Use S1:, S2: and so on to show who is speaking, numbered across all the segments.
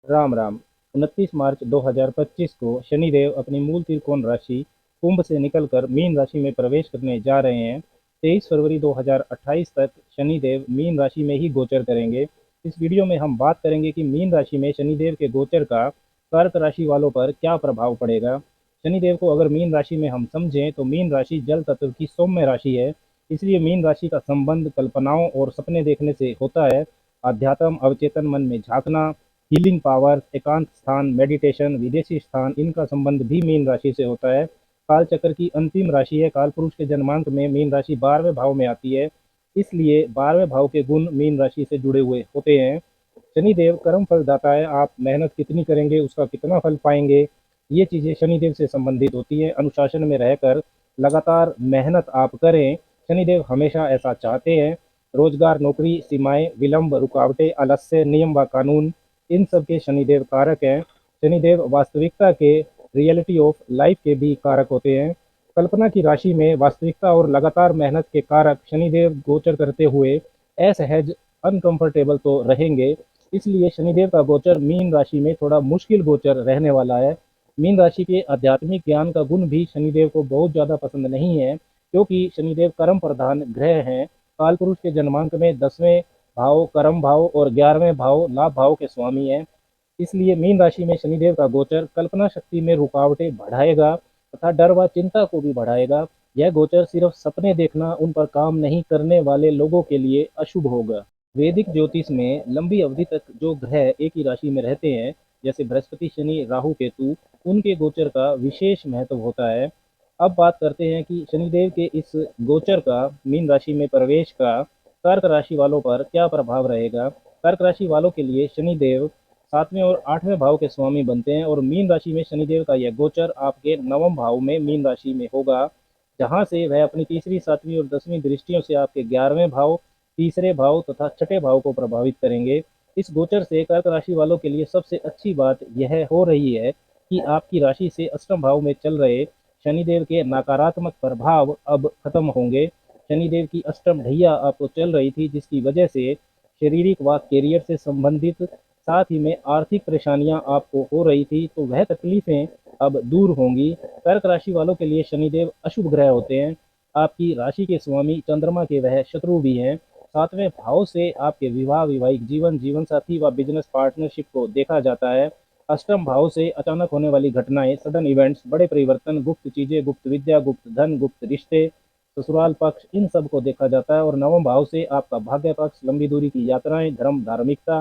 S1: राम राम। 29 मार्च 2025 को शनिदेव अपनी मूल त्रिकोण राशि कुंभ से निकलकर मीन राशि में प्रवेश करने जा रहे हैं। 23 फरवरी 2028 तक शनिदेव मीन राशि में ही गोचर करेंगे। इस वीडियो में हम बात करेंगे कि मीन राशि में शनिदेव के गोचर का कर्क राशि वालों पर क्या प्रभाव पड़ेगा। शनिदेव को अगर मीन राशि में हम समझें तो मीन राशि जल तत्व की सौम्य राशि है। इसलिए मीन राशि का संबंध कल्पनाओं और सपने देखने से होता है। अध्यात्म, अवचेतन मन में झांकना, हीलिंग पावर, एकांत स्थान, मेडिटेशन, विदेशी स्थान, इनका संबंध भी मीन राशि से होता है। काल चक्र की अंतिम राशि है। काल पुरुष के जन्मांक में मीन राशि 12वें भाव में आती है। इसलिए 12वें भाव के गुण मीन राशि से जुड़े हुए होते हैं। शनिदेव कर्म फल दाता है। आप मेहनत कितनी करेंगे उसका कितना फल पाएंगे, ये चीज़ें शनिदेव से संबंधित होती है। अनुशासन में रहकर लगातार मेहनत आप करें, शनिदेव हमेशा ऐसा चाहते हैं। रोजगार, नौकरी, सीमाएं, विलंब, रुकावटें, आलस्य, नियम व कानून, इन सब के शनिदेव कारक हैं। शनिदेव वास्तविकता के, रियलिटी ऑफ लाइफ के भी कारक होते हैं। कल्पना की राशि में वास्तविकता और लगातार मेहनत के कारक शनिदेव गोचर करते हुए असहज, अनकंफर्टेबल तो रहेंगे। इसलिए शनिदेव का गोचर मीन राशि में थोड़ा मुश्किल गोचर रहने वाला है। मीन राशि के आध्यात्मिक ज्ञान का गुण भी शनिदेव को बहुत ज़्यादा पसंद नहीं है, क्योंकि शनिदेव कर्म प्रधान ग्रह हैं। काल पुरुष के जन्मांक में 10वें भाव कर्म भाव और 11वें भाव लाभ भाव के स्वामी हैं। इसलिए मीन राशि में शनिदेव का गोचर कल्पना शक्ति में रुकावटें बढ़ाएगा तथा डर व चिंता को भी बढ़ाएगा। यह गोचर सिर्फ सपने देखना, उन पर काम नहीं करने वाले लोगों के लिए अशुभ होगा। वैदिक ज्योतिष में लंबी अवधि तक जो ग्रह एक ही राशि में रहते हैं, जैसे बृहस्पति, शनि, राहु, केतु, उनके गोचर का विशेष महत्व होता है। अब बात करते हैं कि शनिदेव के इस गोचर का, मीन राशि में प्रवेश का, कर्क राशि वालों पर क्या प्रभाव रहेगा। कर्क राशि वालों के लिए शनिदेव 7वें और 8वें भाव के स्वामी बनते हैं और मीन राशि में शनिदेव का यह गोचर आपके 9वें भाव में मीन राशि में होगा, जहां से वह अपनी तीसरी, 7वीं और 10वीं दृष्टियों से आपके 11वें भाव, तीसरे भाव तथा छठे भाव को प्रभावित करेंगे। इस गोचर से कर्क राशि वालों के लिए सबसे अच्छी बात यह हो रही है कि आपकी राशि से अष्टम भाव में चल रहे शनिदेव के नकारात्मक प्रभाव अब खत्म होंगे। शनिदेव की अष्टम ढैया आपको चल रही थी, जिसकी वजह से शारीरिक व कैरियर से संबंधित, साथ ही में आर्थिक परेशानियां आपको हो रही थी, तो वह तकलीफें अब दूर होंगी। कर्क राशि वालों के लिए शनिदेव अशुभ ग्रह होते हैं। आपकी राशि के स्वामी चंद्रमा के वह शत्रु भी हैं। 7वें भाव से आपके विवाह, वैवाहिक जीवन, जीवन साथी व बिजनेस पार्टनरशिप को देखा जाता है। अष्टम भाव से अचानक होने वाली घटनाएं, सडन इवेंट्स, बड़े परिवर्तन, गुप्त चीजें, गुप्त विद्या, गुप्त धन, गुप्त रिश्ते, ससुराल पक्ष, इन सब को देखा जाता है। और नवम भाव से आपका भाग्य पक्ष, लंबी दूरी की यात्राएं, धर्म, धार्मिकता,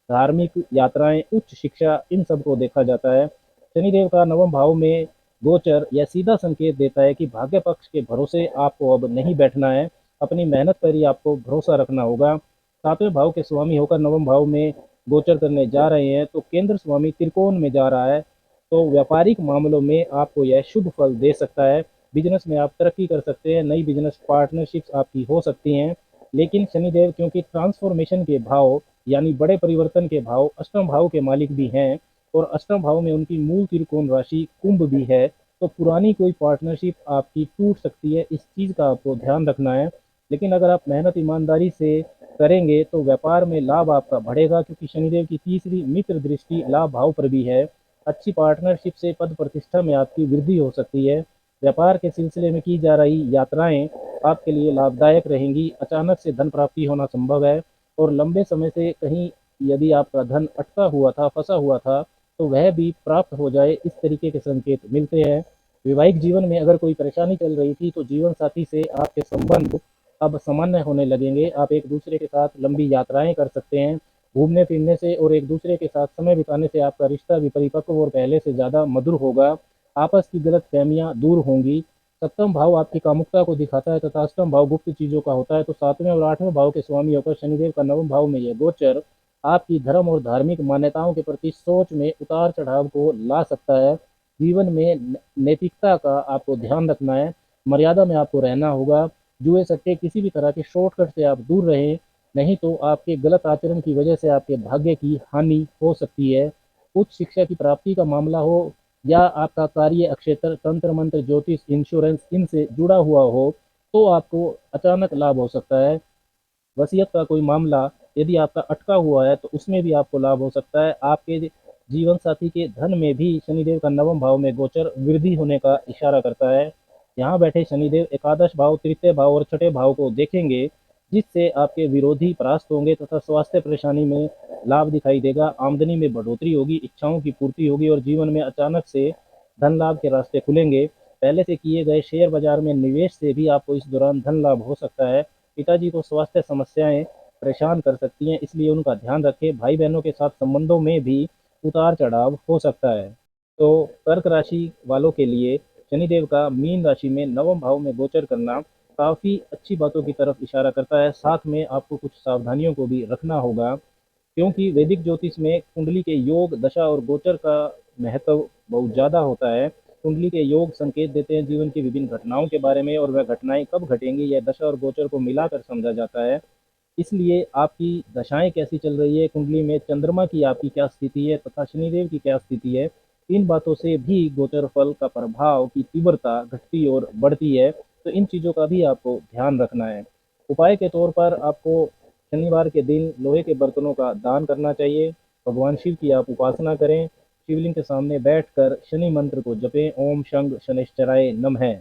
S1: धार्मिक यात्राएं, उच्च शिक्षा, इन सब को देखा जाता है। शनिदेव का नवम भाव में गोचर यह सीधा संकेत देता है कि भाग्य पक्ष के भरोसे आपको अब नहीं बैठना है, अपनी मेहनत पर ही आपको भरोसा रखना होगा। 7वें भाव के स्वामी होकर नवम भाव में गोचर करने जा रहे हैं, तो केंद्र स्वामी त्रिकोण में जा रहा है, तो व्यापारिक मामलों में आपको यह शुभ फल दे सकता है। बिजनेस में आप तरक्की कर सकते हैं, नई बिजनेस पार्टनरशिप्स आपकी हो सकती हैं। लेकिन शनिदेव क्योंकि ट्रांसफॉर्मेशन के भाव, यानी बड़े परिवर्तन के भाव, अष्टम भाव के मालिक भी हैं और अष्टम भाव में उनकी मूल त्रिकोण राशि कुंभ भी है, तो पुरानी कोई पार्टनरशिप आपकी टूट सकती है। इस चीज़ का आपको ध्यान रखना है। लेकिन अगर आप मेहनत ईमानदारी से करेंगे तो व्यापार में लाभ आपका बढ़ेगा, क्योंकि शनिदेव की तीसरी मित्र दृष्टि लाभ भाव पर भी है। अच्छी पार्टनरशिप से पद प्रतिष्ठा में आपकी वृद्धि हो सकती है। व्यापार के सिलसिले में की जा रही यात्राएं आपके लिए लाभदायक रहेंगी। अचानक से धन प्राप्ति होना संभव है और लंबे समय से कहीं यदि आपका धन अटका हुआ था, फंसा हुआ था, तो वह भी प्राप्त हो जाए, इस तरीके के संकेत मिलते हैं। वैवाहिक जीवन में अगर कोई परेशानी चल रही थी तो जीवन साथी से आपके संबंध अब सामान्य होने लगेंगे। आप एक दूसरे के साथ लंबी यात्राएं कर सकते हैं। घूमने फिरने से और एक दूसरे के साथ समय बिताने से आपका रिश्ता भी परिपक्व और पहले से ज़्यादा मधुर होगा। आपस की गलत फहमियाँ दूर होंगी। सप्तम भाव आपकी कामुकता को दिखाता है तथा अष्टम भाव गुप्त चीज़ों का होता है, तो 7वें और 8वें भाव के स्वामी होकर शनिदेव का नवम भाव में यह गोचर आपकी धर्म और धार्मिक मान्यताओं के प्रति सोच में उतार चढ़ाव को ला सकता है। जीवन में नैतिकता का आपको ध्यान रखना है, मर्यादा में आपको रहना होगा। जुए, सट्टे, किसी भी तरह के शॉर्टकट से आप दूर रहें, नहीं तो आपके गलत आचरण की वजह से आपके भाग्य की हानि हो सकती है। उच्च शिक्षा की प्राप्ति का मामला हो या आपका कार्य क्षेत्र तंत्र मंत्र, ज्योतिष, इंश्योरेंस, इनसे जुड़ा हुआ हो, तो आपको अचानक लाभ हो सकता है। वसीयत का कोई मामला यदि आपका अटका हुआ है तो उसमें भी आपको लाभ हो सकता है। आपके जीवन साथी के धन में भी शनिदेव का नवम भाव में गोचर वृद्धि होने का इशारा करता है। यहाँ बैठे शनिदेव एकादश भाव, तृतीय भाव और छठे भाव को देखेंगे, जिससे आपके विरोधी परास्त होंगे तथा स्वास्थ्य परेशानी में लाभ दिखाई देगा। आमदनी में बढ़ोतरी होगी, इच्छाओं की पूर्ति होगी और जीवन में अचानक से धन लाभ के रास्ते खुलेंगे। पहले से किए गए शेयर बाजार में निवेश से भी आपको इस दौरान धन लाभ हो सकता है। पिताजी को स्वास्थ्य समस्याएं परेशान कर सकती हैं, इसलिए उनका ध्यान रखें। भाई बहनों के साथ संबंधों में भी उतार चढ़ाव हो सकता है। तो कर्क राशि वालों के लिए शनिदेव का मीन राशि में नवम भाव में गोचर करना काफ़ी अच्छी बातों की तरफ इशारा करता है। साथ में आपको कुछ सावधानियों को भी रखना होगा, क्योंकि वैदिक ज्योतिष में कुंडली के योग, दशा और गोचर का महत्व बहुत ज़्यादा होता है। कुंडली के योग संकेत देते हैं जीवन की विभिन्न घटनाओं के बारे में, और वह घटनाएं कब घटेंगी यह दशा और गोचर को मिलाकर समझा जाता है। इसलिए आपकी दशाएं कैसी चल रही है, कुंडली में चंद्रमा की आपकी क्या स्थिति है तथा शनिदेव की क्या स्थिति है, इन बातों से भी गोचर फल का प्रभाव की तीव्रता घटती और बढ़ती है। तो इन चीज़ों का भी आपको ध्यान रखना है। उपाय के तौर पर आपको शनिवार के दिन लोहे के बर्तनों का दान करना चाहिए। भगवान शिव की आप उपासना करें। शिवलिंग के सामने बैठकर शनि मंत्र को जपें। ओम शंख शनिश्चराय नमः।